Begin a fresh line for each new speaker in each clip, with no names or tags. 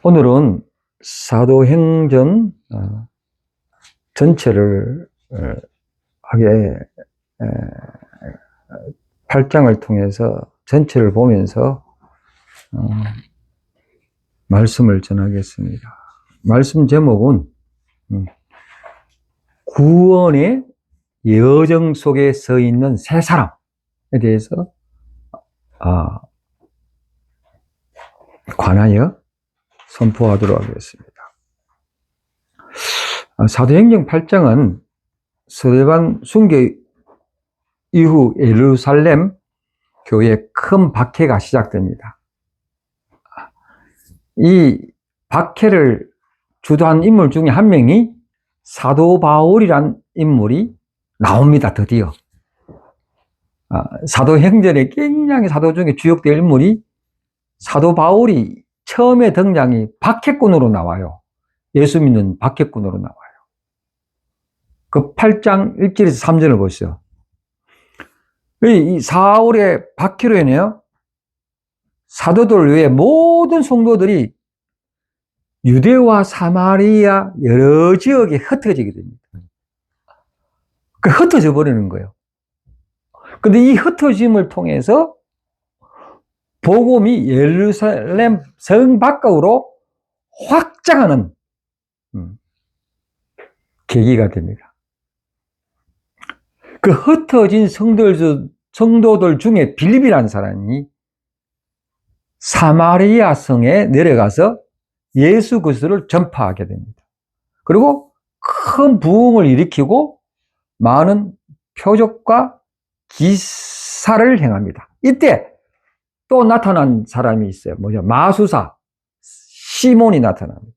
오늘은 사도행전 전체를 하게 8장을 통해서 전체를 보면서 말씀을 전하겠습니다. 말씀 제목은 구원의 여정 속에 서 있는 세 사람에 대해서 관하여 선포하도록 하겠습니다. 사도행전 8장은 스데반 순교 이후 예루살렘 교회에 큰 박해가 시작됩니다. 이 박해를 주도한 인물 중에 한 명이 사도 바울이란 인물이 나옵니다. 드디어 사도행전에 굉장히 사도 중에 주역될 인물이 사도 바울이 처음에 등장이 박해꾼으로 나와요. 예수 믿는 박해꾼으로 나와요. 그 8장 1절에서 3절을 보시죠. 이 사울의 박해로 인해요, 사도들 외에 모든 성도들이 유대와 사마리아 여러 지역에 흩어지게 됩니다. 흩어져 버리는 거예요. 근데 이 흩어짐을 통해서 복음이 예루살렘 성 밖으로 확장하는 계기가 됩니다. 그 흩어진 성도들 중에 빌립이라는 사람이 사마리아 성에 내려가서 예수 그리스도를 전파하게 됩니다. 그리고 큰 부흥을 일으키고 많은 표적과 기사를 행합니다. 이때 또 나타난 사람이 있어요. 마수사 시몬이 나타납니다.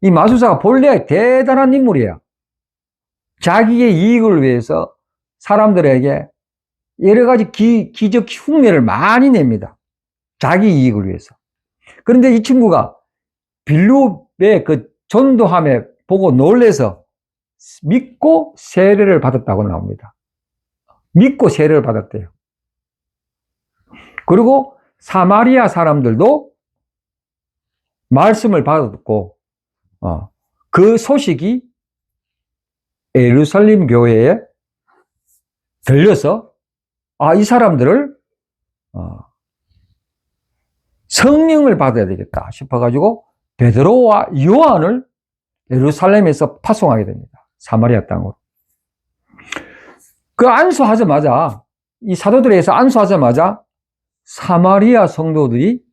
이 마수사가 본래 대단한 인물이에요. 자기의 이익을 위해서 사람들에게 여러 가지 기적 흉내를 많이 냅니다. 자기 이익을 위해서. 그런데 이 친구가 빌립의 그 전도함에 보고 놀래서 믿고 세례를 받았다고 나옵니다. 믿고 세례를 받았대요. 그리고 사마리아 사람들도 말씀을 받았고, 그 소식이 예루살렘 교회에 들려서 이 사람들을 성령을 받아야 되겠다 싶어가지고 베드로와 요한을 예루살렘에서 파송하게 됩니다. 사마리아 땅으로. 그 안수하자마자, 이 사도들에서 안수하자마자 사마리아 성도들이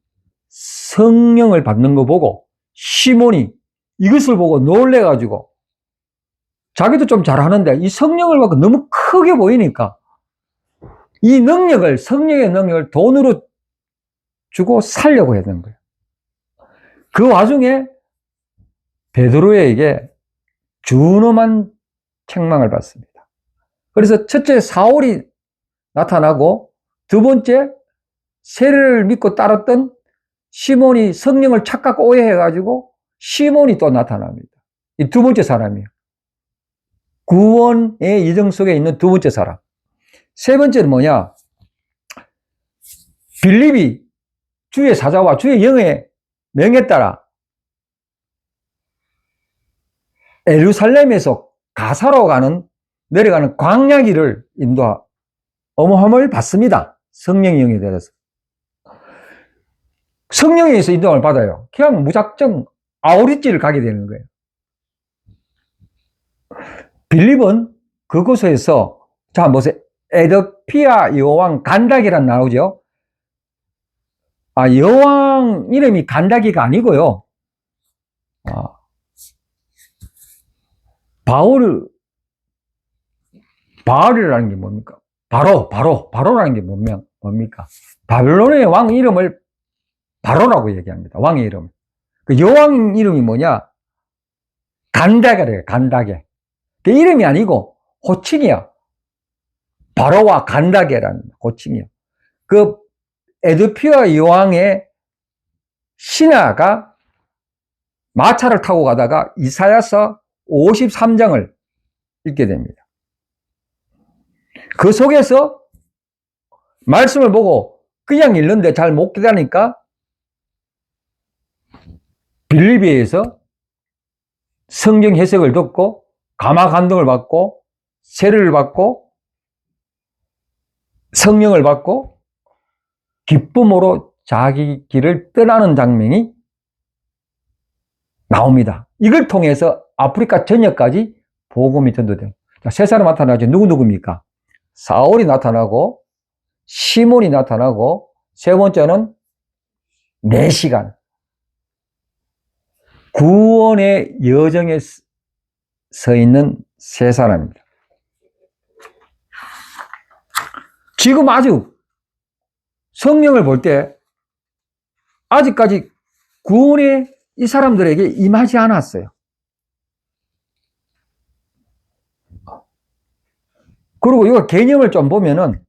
성령을 받는 거 보고 시몬이 이것을 보고 놀래가지고 자기도 좀 잘하는데 이 성령을 받고 너무 크게 보이니까 이 성령의 능력을 돈으로 주고 살려고 했던 거예요. 그 와중에 베드로에게 준엄한 책망을 받습니다. 그래서 첫째 사울이 나타나고, 두 번째 세례를 믿고 따랐던 시몬이 성령을 착각 오해해가지고 시몬이 또 나타납니다. 이 두 번째 사람이에요. 구원의 여정 속에 있는 두 번째 사람. 세 번째는 뭐냐? 빌립이 주의 사자와 주의 영의 명에 따라 예루살렘에서 가사로 내려가는 광야길을 어머함을 받습니다. 성령의 영에 대해서. 성령에 의해서 인도함을 받아요. 그냥 무작정 아우릿지를 가게 되는 거예요. 빌립은 그곳에서, 자, 보세요. 에드피아 여왕 간다기란 나오죠. 여왕 이름이 간다기가 아니고요. 바울이라는 게 뭡니까? 바로라는 게 뭡니까? 바빌론의 왕 이름을 바로라고 얘기합니다. 왕의 이름. 그 여왕 이름이 뭐냐? 간다게래요. 간다게. 그 이름이 아니고 호칭이야. 바로와 간다게라는 호칭이요. 그 에드피아 여왕의 신하가 마차를 타고 가다가 이사야서 53장을 읽게 됩니다. 그 속에서 말씀을 보고 그냥 읽는데 잘 못 기다니까 빌립비에서 성경 해석을 듣고 감화 감동을 받고 세례를 받고 성령을 받고 기쁨으로 자기 길을 떠나는 장면이 나옵니다. 이걸 통해서 아프리카 전역까지 복음이 전도돼요. 세 사람 나타나죠. 누구입니까? 사울이 나타나고 시몬이 나타나고 세 번째는 4시간 구원의 여정에 서 있는 세 사람입니다. 지금 아직 성령을 볼 때 아직까지 구원이 이 사람들에게 임하지 않았어요. 그리고 이거 개념을 좀 보면은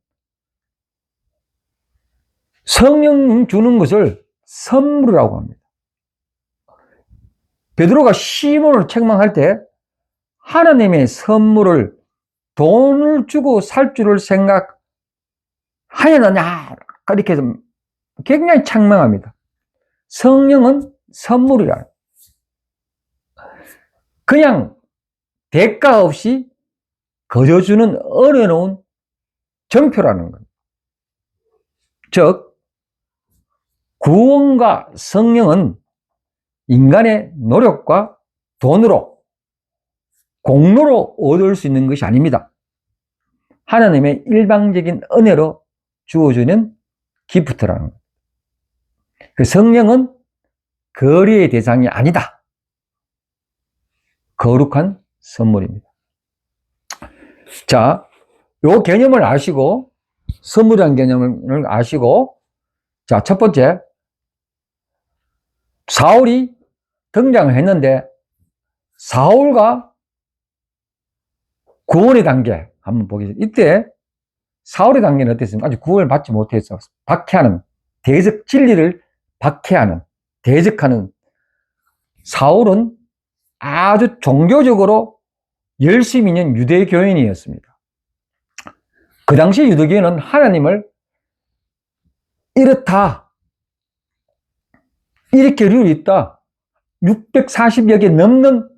성령 주는 것을 선물이라고 합니다. 베드로가 시몬을 책망할 때 하나님의 선물을 돈을 주고 살 줄을 생각하였느냐 이렇게 굉장히 책망합니다. 성령은 선물이라. 그냥 대가 없이 거저주는 어려놓은 정표라는 겁니다. 즉 구원과 성령은 인간의 노력과 돈으로 공로로 얻을 수 있는 것이 아닙니다. 하나님의 일방적인 은혜로 주어주는 기프트라는 겁니다. 그 성령은 거래의 대상이 아니다. 거룩한 선물입니다. 자, 요 개념을 아시고 선물이라는 개념을 아시고 자, 첫 번째 사울이 등장을 했는데 사울과 구원의 단계 한번 보겠습니다. 이때 사울의 단계는 어땠습니까? 아직 구원을 받지 못해서 박해하는 대적 진리를 박해하는 대적하는 사울은 아주 종교적으로 열심히 있는 유대교인이었습니다. 그 당시 유대교인은 하나님을 이렇다 이렇게 룰이 있다 640여 개 넘는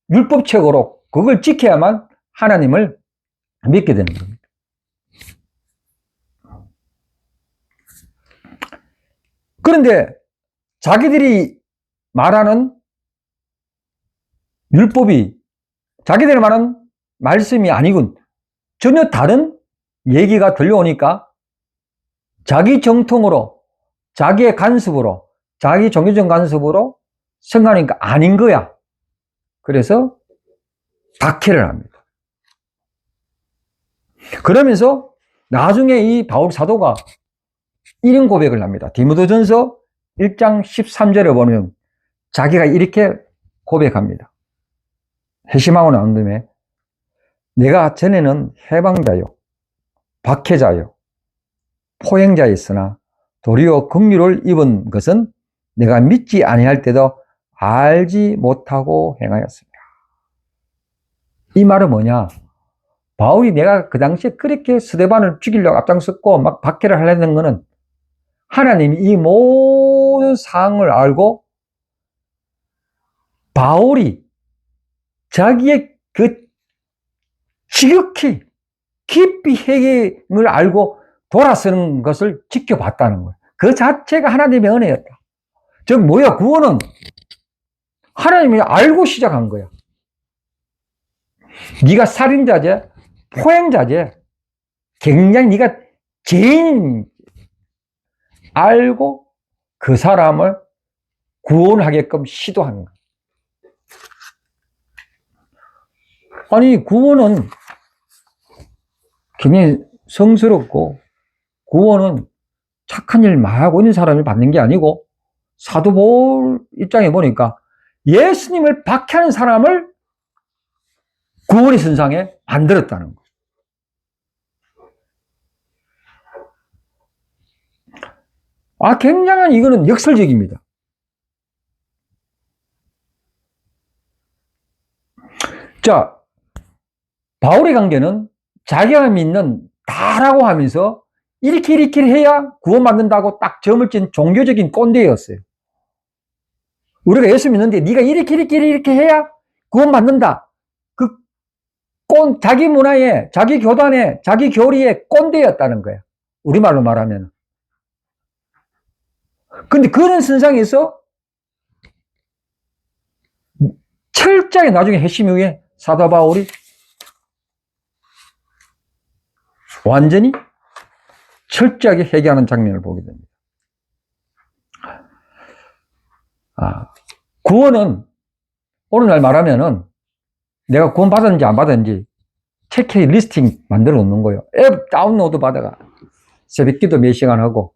율법책으로 그걸 지켜야만 하나님을 믿게 되는 겁니다. 그런데 자기들이 말하는 율법이 자기들이 말하는 말씀이 아니군 전혀 다른 얘기가 들려오니까 자기 정통으로 자기의 간섭으로 자기 종교적 간섭으로 생각하니까 아닌 거야. 그래서 박해를 합니다. 그러면서 나중에 이 바울 사도가 이런 고백을 합니다. 디모데전서 1장 13절에 보면 자기가 이렇게 고백합니다. 회심하고 나온 다음에 내가 전에는 해방자요 박해자요 포행자였으나 도리어 긍휼을 입은 것은 내가 믿지 아니할 때도 알지 못하고 행하였습니다. 이 말은 뭐냐? 바울이 내가 그 당시에 그렇게 스데반을 죽이려고 앞장섰고 막 박해를 하려는 것은 하나님이 이 모든 상황을 알고 바울이 자기의 그 지극히 깊이 회개를 알고 돌아서는 것을 지켜봤다는 거예요. 그 자체가 하나님의 은혜였다. 즉 뭐야? 구원은 하나님이 알고 시작한 거야. 네가 살인자제, 포행자제, 굉장히 네가 죄인 알고 그 사람을 구원하게끔 시도하는 거야. 아니 구원은 굉장히 성스럽고 구원은 착한 일 많이 하고 있는 사람이 받는 게 아니고 사도 바울 입장에 보니까 예수님을 박해하는 사람을 구원의 선상에 만들었다는 거예요. 굉장한 이거는 역설적입니다. 자, 바울의 관계는 자기가 믿는 다라고 하면서 이렇게 해야 구원받는다고 딱 점을 찐 종교적인 꼰대였어요. 우리가 예수 믿는데 네가 이렇게 해야 구원 받는다. 그 자기 문화에, 자기 교단에, 자기 교리에 꼰대였다는 거야. 우리말로 말하면. 근데 그런 선상에서 철저하게 나중에 핵심 이후에 사도 바울이 완전히 철저하게 회개하는 장면을 보게 됩니다. 구원은 오늘날 말하면은 내가 구원 받았는지 안 받았는지 체크 리스팅 만들어 놓는 거예요. 앱 다운로드 받아가 새벽 기도 몇 시간 하고,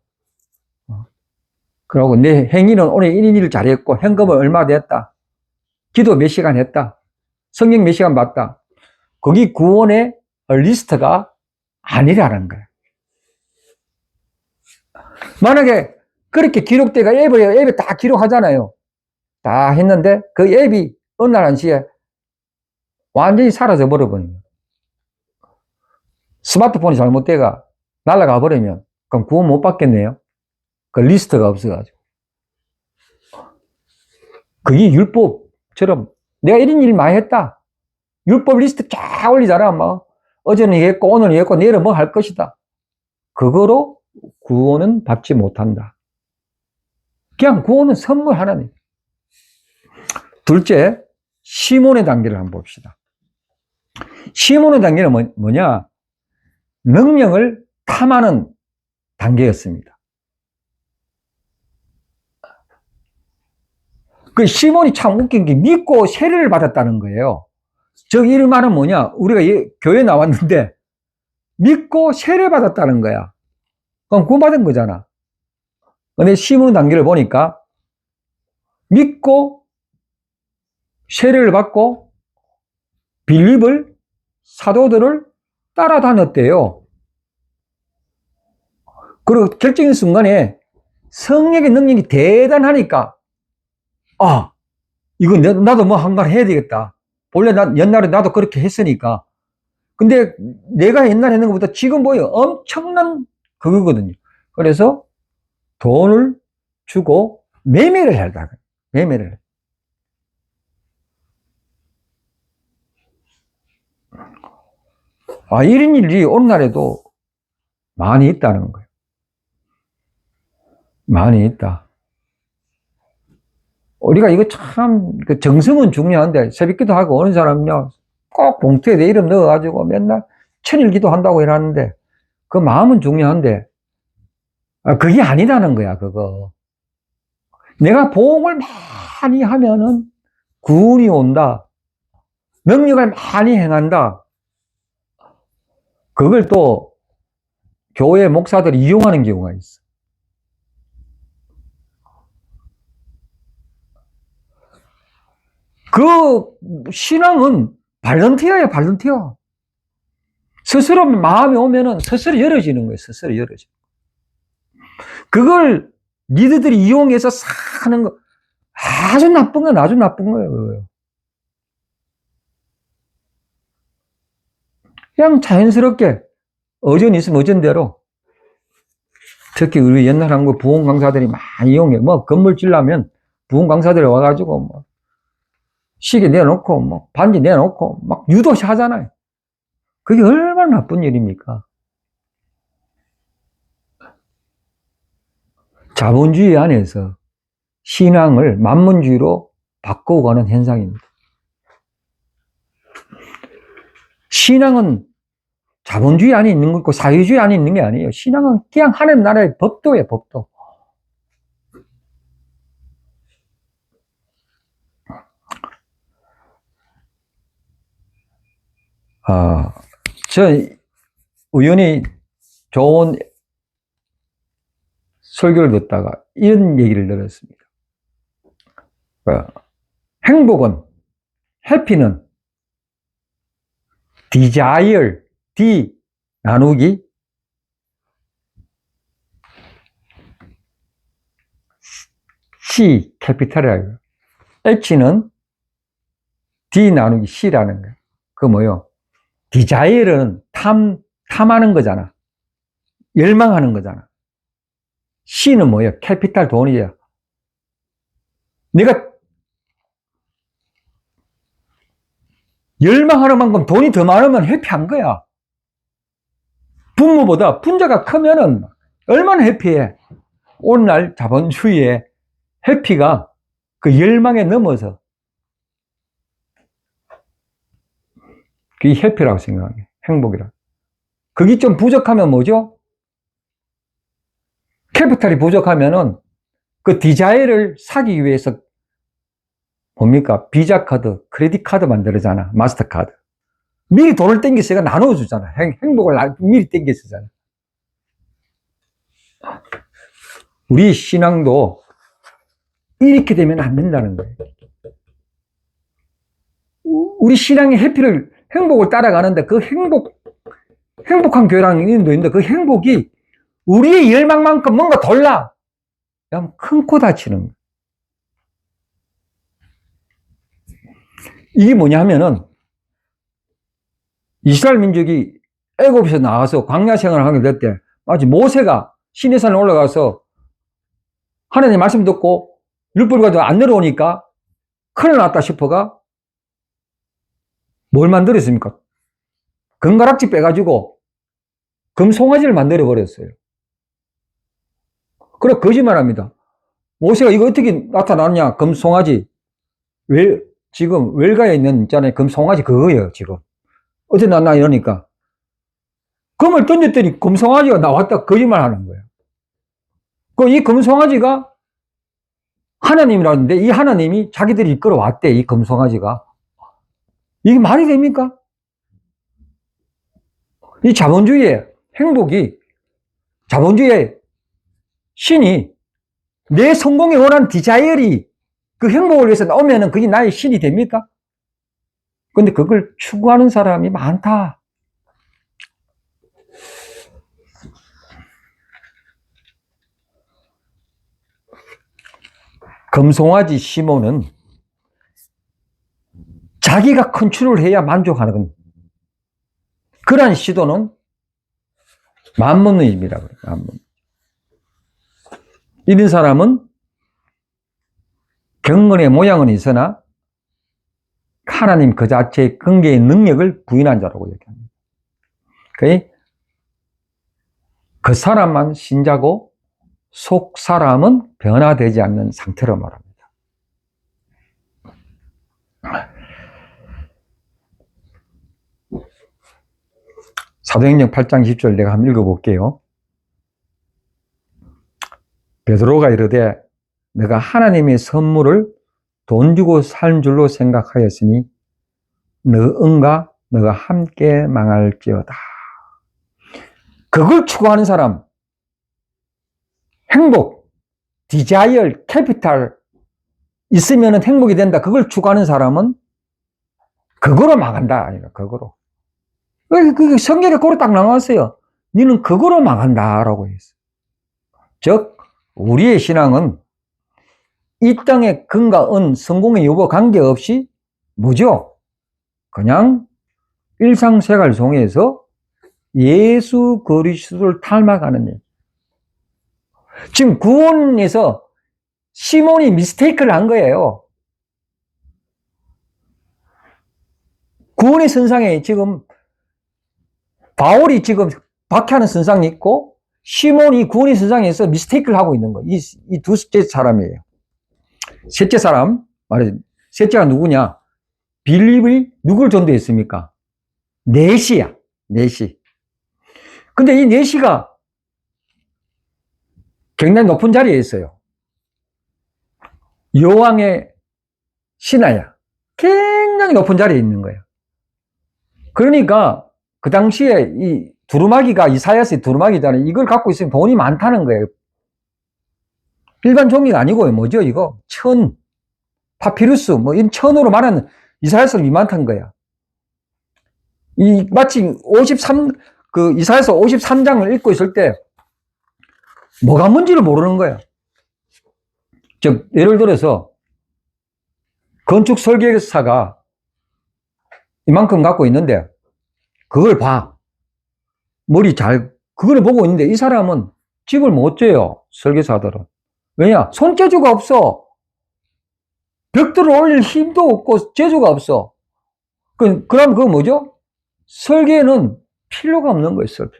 그러고 내 행위는 오늘 1인 1을 잘했고 현금은 얼마 됐다, 기도 몇 시간 했다, 성경 몇 시간 봤다. 거기 구원의 리스트가 아니라는 거예요. 만약에 그렇게 기록대가 앱에 다 기록하잖아요. 다 했는데 그 앱이 어느 날 한시에 완전히 사라져 버려버리면, 스마트폰이 잘못돼가 날아가 버리면 그럼 구원 못 받겠네요. 그 리스트가 없어가지고. 그게 율법처럼 내가 1인 1 많이 했다, 율법 리스트 쫙 올리잖아. 뭐 어제는 이거 했고 오늘은 이거 했고 내일은 뭐 할 것이다. 그거로 구원은 받지 못한다. 그냥 구원은 선물 하나님. 둘째, 시몬의 단계를 한번 봅시다. 시몬의 단계는 뭐냐? 능력을 탐하는 단계였습니다. 그 시몬이 참 웃긴 게 믿고 세례를 받았다는 거예요. 즉, 이 말은 뭐냐? 우리가 교회 나왔는데 믿고 세례 받았다는 거야. 그럼 구원받은 거잖아. 근데 시몬의 단계를 보니까 믿고 세례를 받고 빌립을, 사도들을 따라다녔대요. 그리고 결정적인 순간에 성령의 능력이 대단하니까, 이거 나도 뭐 한 말 해야 되겠다. 본래 옛날에 나도 그렇게 했으니까. 근데 내가 옛날에 했는 것보다 지금 뭐예요? 엄청난 그거거든요. 그래서 돈을 주고 매매를 하다. 매매를. 1인 1이 오늘날에도 많이 있다는 거예요. 많이 있다. 우리가 이거 참, 정성은 중요한데, 새벽기도 하고 오는 사람은요, 꼭 봉투에 내 이름 넣어가지고 맨날 천일 기도한다고 해놨는데, 그 마음은 중요한데, 그게 아니라는 거야, 그거. 내가 보험을 많이 하면은 구원이 온다. 능력을 많이 행한다. 그걸 또 교회 목사들이 이용하는 경우가 있어. 그 신앙은 발런티어야, 발런티어. 스스로 마음이 오면은 스스로 열어지는 거예요, 스스로 열어지는 거예요. 그걸 니들이 이용해서 사는 거, 아주 나쁜 건 아주 나쁜 거예요. 그냥 자연스럽게 어전 있으면 어전대로. 특히 우리 옛날 한국 부흥 강사들이 많이 이용해. 뭐 건물 지려면 부흥 강사들이 와가지고 뭐 시계 내놓고 뭐 반지 내놓고 막 유도시 하잖아요. 그게 얼마나 나쁜 일입니까? 자본주의 안에서 신앙을 만문주의로 바꾸고 가는 현상입니다. 신앙은 자본주의 안에 있는 거고 사회주의 안에 있는 게 아니에요. 신앙은 그냥 하나님 나라의 법도예요, 법도. 저 우연히 좋은 설교를 듣다가 이런 얘기를 들었습니다. 행복은, 해피는 desire, D 나누기 C 캐피탈이라고요. H는 D 나누기 C라는 거예요. 그 뭐요? desire는 탐하는 거잖아. 열망하는 거잖아. C는 뭐예요? 캐피탈 돈이에요. 내가 열망하는 만큼 돈이 더 많으면 해피한 거야. 부모보다 분자가 크면은 얼마나 해피해. 오늘날 자본주의의 해피가 그 열망에 넘어서 그게 해피라고 생각해. 행복이라. 그게 좀 부족하면 뭐죠? 캐피탈이 부족하면은 그 디자이를 사기 위해서 뭡니까? 비자 카드, 크레딧 카드 만들잖아. 마스터 카드. 미리 돈을 땡겨서 나눠주잖아. 행복을 미리 땡겨서잖아. 우리 신앙도 이렇게 되면 안 된다는 거예요. 우리 신앙의 행복을 따라가는데 그 행복한 교회라는 인도 있는데 그 행복이 우리의 열망만큼 뭔가 돌라. 그럼 큰 코 다치는 거예요. 이게 뭐냐 하면은 이스라엘 민족이 애굽에서 나와서 광야 생활을 하게 될 때 마치 모세가 시내산에 올라가서 하나님 말씀 듣고 율법을 가지고 안 내려오니까 큰일 났다 싶어가 뭘 만들었습니까? 금가락지 빼가지고 금송아지를 만들어 버렸어요. 그래 거짓말합니다. 모세가 이거 어떻게 나타났냐? 금송아지 지금 wel가에 있는 있잖아요. 금송아지 그거예요. 지금 어떻게 났나 이러니까 금을 던졌더니 금송아지가 나왔다 거짓말하는 거예요. 이 금송아지가 하나님이라는데 이 하나님이 자기들이 이끌어왔대. 이 금송아지가 이게 말이 됩니까? 이 자본주의의 행복이 자본주의의 신이 내 성공에 원한 디자이얼이 그 행복을 위해서 나오면은 그게 나의 신이 됩니까? 근데 그걸 추구하는 사람이 많다. 금송아지 시몬은 자기가 컨트롤해야 만족하는 그러한 시도는 맘먹는입이라고 해요. 맘먹는. 이런 사람은 경건의 모양은 있으나 하나님 그 자체의 근계의 능력을 부인한 자라고 얘기합니다. 그 사람만 신자고 속 사람은 변화되지 않는 상태로 말합니다. 사도행전 8장 10절 내가 한번 읽어볼게요. 베드로가 이르되 내가 하나님의 선물을 돈 주고 산 줄로 생각하였으니 너 응가 너가 함께 망할지어다. 그걸 추구하는 사람, 행복, 디자이얼, 캐피탈 있으면 행복이 된다. 그걸 추구하는 사람은 그거로 망한다. 그거로. 성경에 그거로 딱 나왔어요. 너는 그거로 망한다라고 했어요. 즉 우리의 신앙은 이 땅의 금과 은, 성공의 여부 관계없이 뭐죠? 그냥 일상생활 속에서 예수 그리스도를 닮아가는 일. 지금 구원에서 시몬이 미스테이크를 한 거예요. 구원의 선상에 지금 바울이 지금 박해하는 선상이 있고 시몬이 구원의 선상에서 미스테이크를 하고 있는 거예요. 이 두째 사람이에요. 셋째 사람, 셋째가 누구냐? 빌립이 누굴 전도했습니까? 넷이야. 넷이. 근데 이 넷이가 굉장히 높은 자리에 있어요. 여왕의 신하야. 굉장히 높은 자리에 있는 거예요. 그러니까 그 당시에 이 두루마기가 이사야스의 두루마기잖아요. 이걸 갖고 있으면 돈이 많다는 거예요. 일반 종이가 아니고요. 뭐죠 이거? 천, 파피루스 뭐 이런 천으로 말하는 이사야스는 이만한 거야. 마치 이사야서 53장을 읽고 있을 때 뭐가 뭔지를 모르는 거야. 즉 예를 들어서 건축 설계사가 이만큼 갖고 있는데 그걸 봐. 그걸 보고 있는데 이 사람은 집을 못 지어요. 설계사들은. 왜냐? 손재주가 없어. 벽돌을 올릴 힘도 없고 재주가 없어. 그럼 그거 뭐죠? 설계는 필요가 없는 거예요, 설계.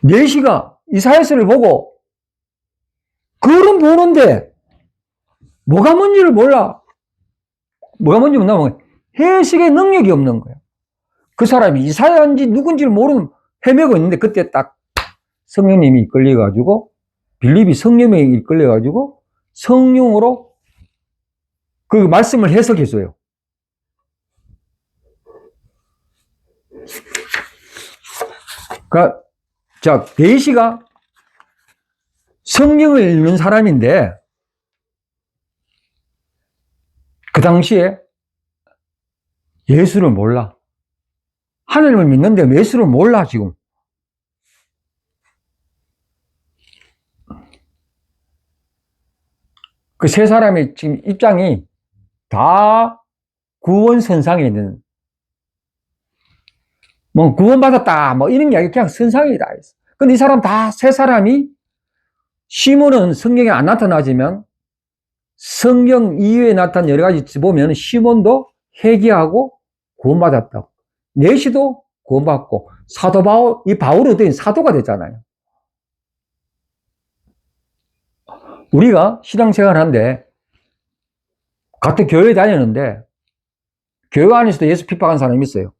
내시가 이사야서를 보고, 글은 보는데, 뭐가 뭔지를 몰라. 뭐가 뭔지 몰라. 해석의 능력이 없는 거예요. 그 사람이 이사야인지 누군지를 모르는 헤매고 있는데, 그때 딱 성령님이 이끌려가지고, 빌립이 성령에 이끌려가지고, 성령으로 그 말씀을 해석해줘요. 그러니까, 자, 내시가 성경을 읽는 사람인데, 그 당시에 예수를 몰라. 하나님을 믿는데 예수를 몰라, 지금. 그 세 사람의 지금 입장이 다 구원선상에 있는, 뭐 구원받았다, 뭐 이런 게 아니고 그냥 선상에 다 있어. 근데 이 사람 세 사람이, 시몬은 성경에 안 나타나지만 성경 이외에 나타난 여러 가지 보면 시몬도 회개하고 구원받았다고. 내시도 구원받고, 사도 바울, 이 바울이 어떤 사도가 됐잖아요. 우리가 신앙생활 하는데, 같은 교회 다니는데, 교회 안에서도 예수 핍박한 사람이 있어요.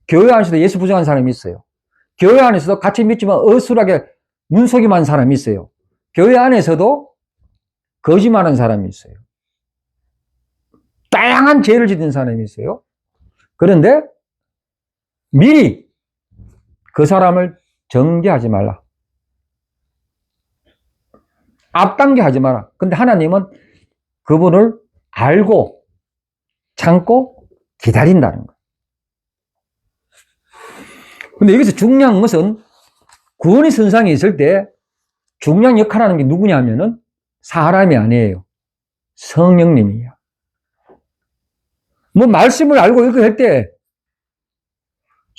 교회 안에서도 예수 부정한 사람이 있어요. 교회 안에서도 같이 믿지만 어술하게 눈속임한 사람이 있어요. 교회 안에서도 거짓말하는 사람이 있어요. 다양한 죄를 짓는 사람이 있어요. 그런데 미리 그 사람을 정죄하지 말라. 앞당겨 하지 마라. 근데 하나님은 그분을 알고 참고 기다린다는 거예요. 근데 여기서 중요한 것은, 구원의 선상에 있을 때 중요한 역할을 하는 게 누구냐면은 사람이 아니에요. 성령님이에요. 뭐 말씀을 알고 이렇게 할 때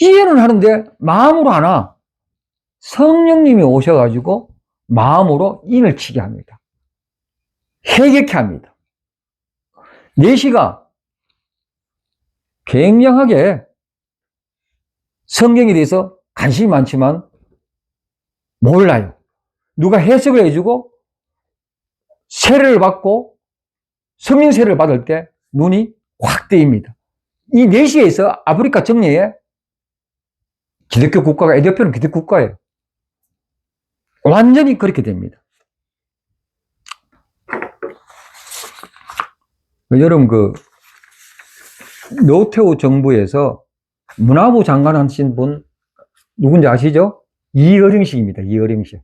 이해는 하는데 마음으로 안 와. 성령님이 오셔가지고 마음으로 인을 치게 합니다. 회개케 합니다. 내시가 굉장하게 성경에 대해서 관심이 많지만 몰라요. 누가 해석을 해주고 세례를 받고 성령 세례를 받을 때 눈이 확 뜨입니다. 이 내시에서 아프리카 정예에 기독교 국가가, 에티오피아는 기독교 국가예요. 완전히 그렇게 됩니다. 여러분, 노태우 정부에서 문화부 장관 하신 분 누군지 아시죠? 이어령식입니다. 이어령식.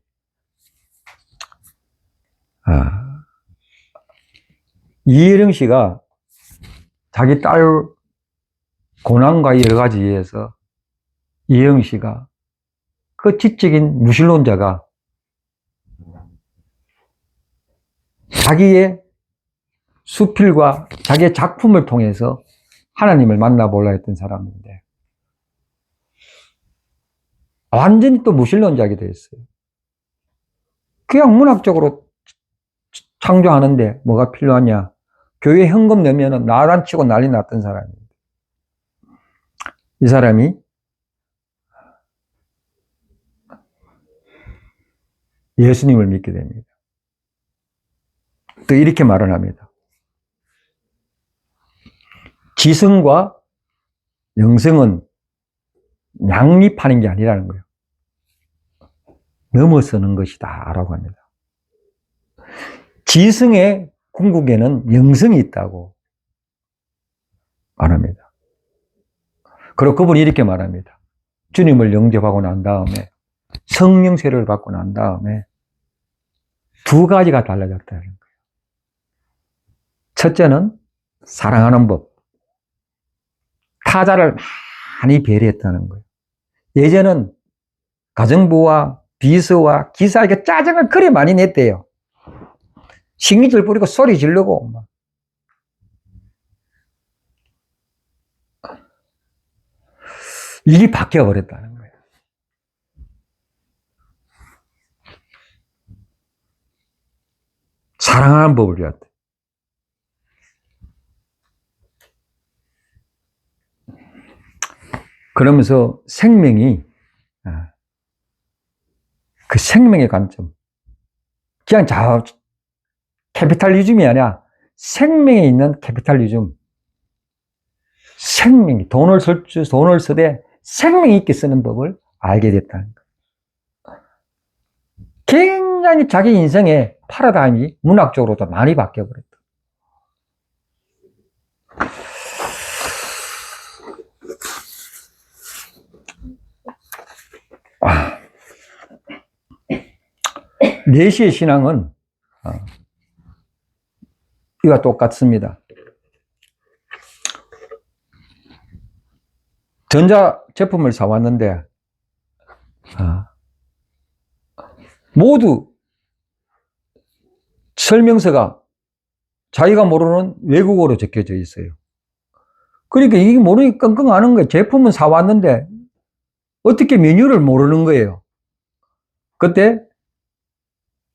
이어령씨가 자기 딸 고난과 여러 가지 이유에서 이어령씨가 그 지적인 무신론자가 자기의 수필과 자기의 작품을 통해서 하나님을 만나보려 했던 사람인데 완전히 또 무신론자게 되었어요. 그냥 문학적으로 창조하는데 뭐가 필요하냐. 교회 현금 내면은 나단치고 난리 났던 사람입니다. 이 사람이 예수님을 믿게 됩니다. 또 이렇게 말을 합니다. 지성과 영성은 양립하는 게 아니라는 거예요. 넘어서는 것이다 라고 합니다. 지성의 궁극에는 영성이 있다고 말합니다. 그리고 그분이 이렇게 말합니다. 주님을 영접하고 난 다음에, 성령 세례를 받고 난 다음에 두 가지가 달라졌다는 거예요. 첫째는 사랑하는 법, 타자를 많이 배려했다는 거예요. 예전은 가정부와 비서와 기사에게 짜증을 그리 많이 냈대요. 식미질 뿌리고 소리 지르고 막. 일이 바뀌어버렸다는 거예요. 사랑하는 법을 배웠대. 그러면서 생명이, 그 생명의 관점, 그냥 캐피탈리즘이 아니라 생명에 있는 캐피탈리즘, 생명이, 돈을 쓰되 생명이 있게 쓰는 법을 알게 됐다는 거예요. 굉장히 자기 인생의 파라다임이 문학적으로도 많이 바뀌어버렸다. 내시의 신앙은 이와 똑같습니다. 전자 제품을 사왔는데 모두 설명서가 자기가 모르는 외국어로 적혀져 있어요. 그러니까 이게 모르니 끙끙하는 거예요. 제품은 사왔는데 어떻게 메뉴를 모르는 거예요. 그때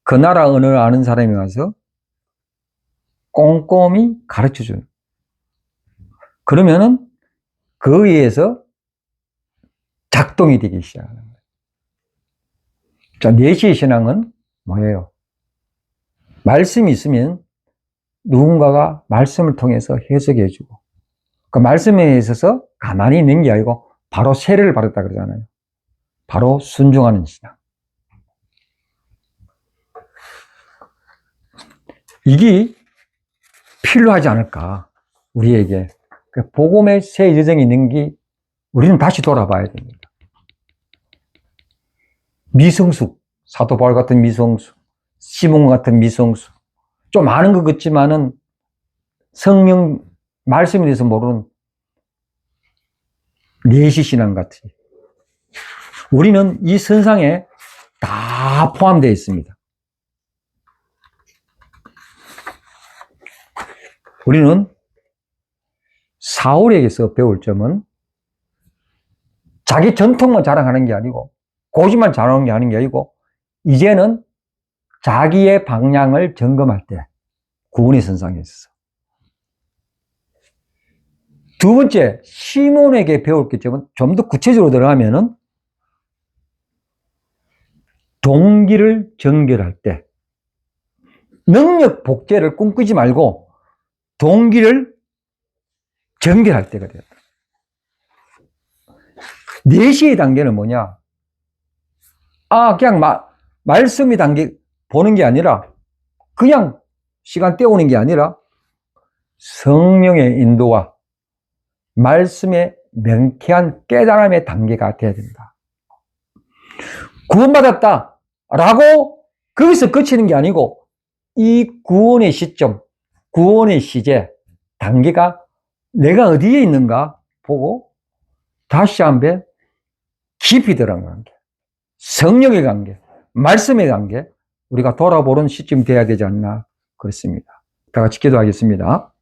그 나라 언어를 아는 사람이 와서 꼼꼼히 가르쳐줘요. 그러면은 그에 의해서 작동이 되기 시작하는 거예요. 자, 내시의 신앙은 뭐예요? 말씀이 있으면 누군가가 말씀을 통해서 해석해주고, 그 말씀에 있어서 가만히 있는 게 아니고 바로 세례를 받았다 그러잖아요. 바로 순종하는 신앙. 이게 필요하지 않을까, 우리에게. 복음의 새 여정이 있는 게 우리는 다시 돌아봐야 됩니다. 미성숙, 사도 바울 같은 미성숙, 시몬 같은 미성숙, 좀 아는 것 같지만은 성령 말씀에 대해서 모르는 내시신앙 같이, 우리는 이 선상에 다 포함되어 있습니다. 우리는 사울에게서 배울 점은 자기 전통만 자랑하는 게 아니고, 고집만 자랑하는 게 아닌 게 아니고, 이제는 자기의 방향을 점검할 때 구원의 선상에 있어서. 두 번째, 시몬에게 배울 점은 좀 더 구체적으로 들어가면은 동기를 정결할 때, 능력 복제를 꿈꾸지 말고 동기를 정결할 때가 되었다. 내시의 단계는 뭐냐? 그냥 말씀의 단계 보는 게 아니라, 그냥 시간 때우는 게 아니라 성령의 인도와 말씀의 명쾌한 깨달음의 단계가 돼야 된다. 구원받았다 라고 거기서 그치는 게 아니고, 이 구원의 시점, 구원의 시제, 단계가 내가 어디에 있는가 보고 다시 한번 깊이 들어간 관계, 성령의 관계, 말씀의 관계, 우리가 돌아보는 시점이 돼야 되지 않나 그렇습니다. 다 같이 기도하겠습니다.